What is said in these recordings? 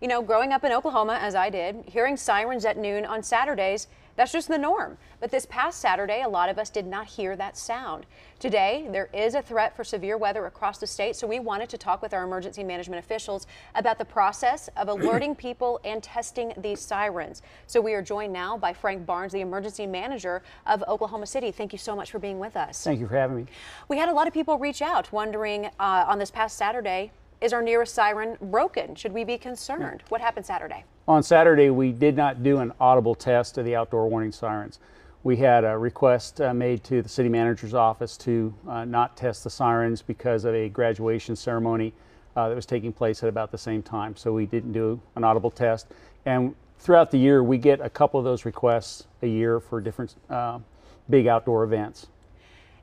You know, growing up in Oklahoma, as I did, hearing sirens at noon on Saturdays, that's just the norm. But this past Saturday, a lot of us did not hear that sound. Today, there is a threat for severe weather across the state, so we wanted to talk with our emergency management officials about the process of alerting people and testing these sirens. So we are joined now by Frank Barnes, the emergency manager of Oklahoma City. Thank you so much for being with us. Thank you for having me. We had a lot of people reach out wondering on this past Saturday, is our nearest siren broken? Should we be concerned? What happened Saturday? On Saturday, we did not do an audible test of the outdoor warning sirens. We had a request made to the city manager's office to not test the sirens because of a graduation ceremony that was taking place at about the same time. So we didn't do an audible test. And throughout the year, we get a couple of those requests a year for different big outdoor events.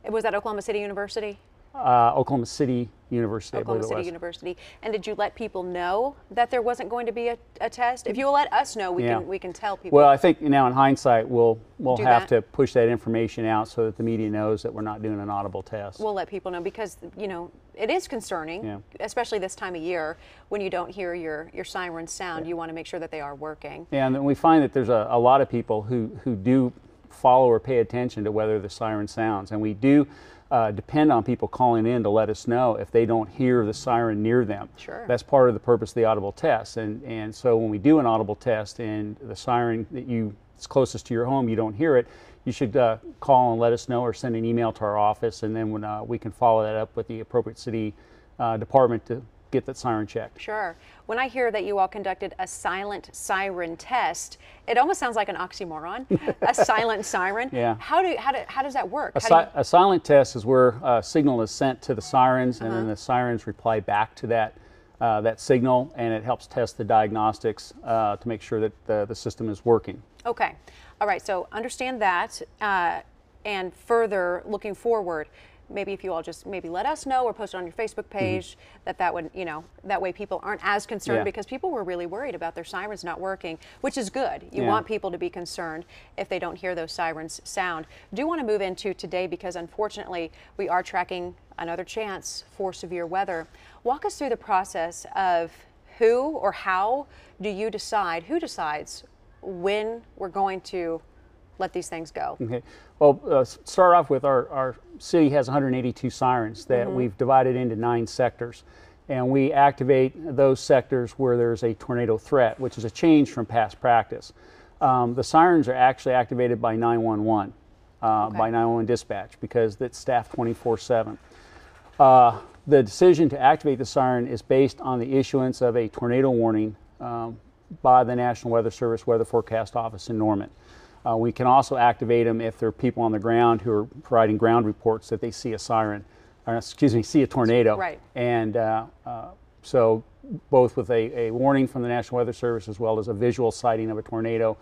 It was at Oklahoma City University? Oklahoma City University, I believe it was. Oklahoma City University. And did you let people know that there wasn't going to be a test? If you will let us know, we can tell people. Well, I think now in hindsight, we'll have that. to push that information out so that the media knows that we're not doing an audible test. We'll let people know because, you know, it is concerning, especially this time of year when you don't hear your siren sound. You want to make sure that they are working. Yeah, and we find that there's a lot of people who do follow or pay attention to whether the siren sounds, and we do depend on people calling in to let us know if they don't hear the siren near them. Sure. That's part of the purpose of the audible test. And so when we do an audible test and the siren that is closest to your home, you don't hear it, you should call and let us know or send an email to our office, and then when we can follow that up with the appropriate city department to get that siren checked. Sure. When I hear that you all conducted a silent siren test, it almost sounds like an oxymoron. A silent siren. Yeah. How does that work? A silent test is where a signal is sent to the sirens, and then the sirens reply back to that signal, and it helps test the diagnostics to make sure that the system is working. Okay. All right. So understand that, and further looking forward, maybe if you all just maybe let us know or post it on your Facebook page, that would, you know, that way people aren't as concerned, because people were really worried about their sirens not working, which is good. You want people to be concerned if they don't hear those sirens sound. Do want to move into today because unfortunately we are tracking another chance for severe weather. Walk us through the process of who or how do you decide, who decides when we're going to let these things go? Okay. Well, start off with our city has 182 sirens that we've divided into 9 sectors, and we activate those sectors where there's a tornado threat, which is a change from past practice. The sirens are actually activated by 911, by 911 dispatch, because it's staffed 24/7. The decision to activate the siren is based on the issuance of a tornado warning by the National Weather Service Weather Forecast Office in Norman. We can also activate them if there are people on the ground who are providing ground reports that they see a siren, or excuse me, see a tornado. Right. And so both with a warning from the National Weather Service as well as a visual sighting of a tornado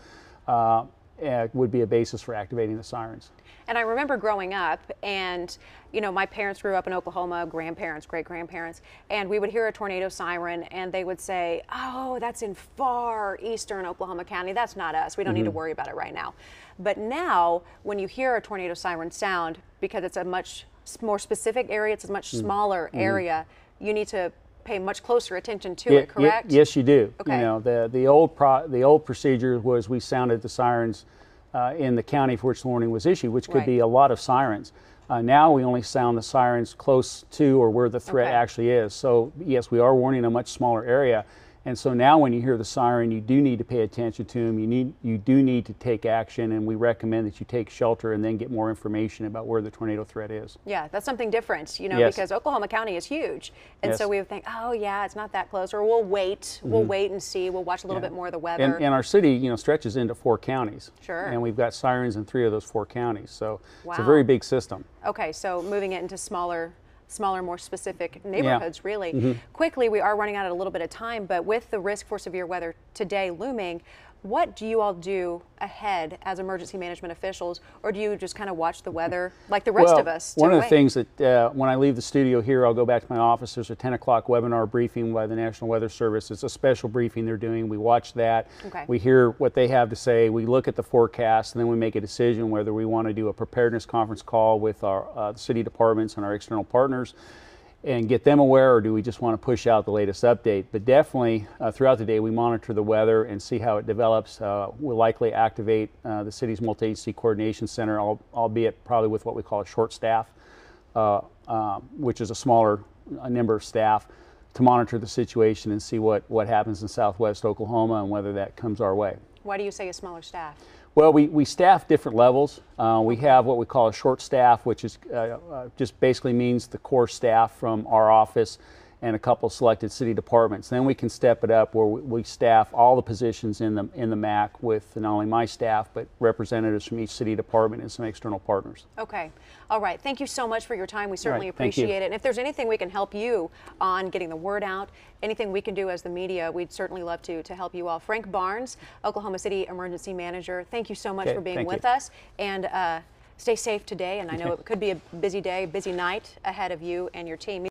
would be a basis for activating the sirens. And I remember growing up, and you know, my parents grew up in Oklahoma, grandparents, great-grandparents, and we would hear a tornado siren and they would say, oh, that's in far eastern Oklahoma County. That's not us. We don't need to worry about it right now. But now, when you hear a tornado siren sound, because it's a much more specific area, it's a much smaller area, you need to pay much closer attention to it, correct? Yes, you do. Okay. You know, the old procedure was we sounded the sirens in the county for which the warning was issued, which could be a lot of sirens. Now we only sound the sirens close to or where the threat actually is. So yes, we are warning a much smaller area. And so now when you hear the siren, you do need to pay attention to them. You do need to take action, and we recommend that you take shelter and then get more information about where the tornado threat is. Yeah, that's something different, you know, because Oklahoma County is huge. And so we would think, oh yeah, it's not that close, or we'll wait. We'll wait and see. We'll watch a little bit more of the weather. And our city, you know, stretches into 4 counties. Sure. And we've got sirens in 3 of those 4 counties. So it's a very big system. Okay, so moving it into smaller, more specific neighborhoods, really. Quickly, we are running out of a little bit of time, but with the risk for severe weather today looming, what do you all do ahead as emergency management officials, or do you just kind of watch the weather like the rest of us? One of the things that when I leave the studio here, I'll go back to my office. There's a 10 o'clock webinar briefing by the National Weather Service. It's a special briefing they're doing. We watch that. We hear what they have to say. We look at the forecast, and then we make a decision whether we want to do a preparedness conference call with our city departments and our external partners. and get them aware, or do we just want to push out the latest update? But definitely throughout the day we monitor the weather and see how it develops. We'll likely activate the city's multi-agency coordination center, albeit probably with what we call a short staff, which is a smaller number of staff, to monitor the situation and see what happens in southwest Oklahoma and whether that comes our way. Why do you say a smaller staff? Well, we staff different levels. We have what we call a short staff, which is just basically means the core staff from our office and a couple selected city departments. Then we can step it up where we staff all the positions in the MAC with not only my staff, but representatives from each city department and some external partners. Okay. All right. Thank you so much for your time. We certainly All right, thank you. appreciate it. And if there's anything we can help you on getting the word out, anything we can do as the media, we'd certainly love to help you all. Frank Barnes, Oklahoma City Emergency Manager, thank you so much for being with us. And stay safe today. And I know it could be a busy day, busy night ahead of you and your team.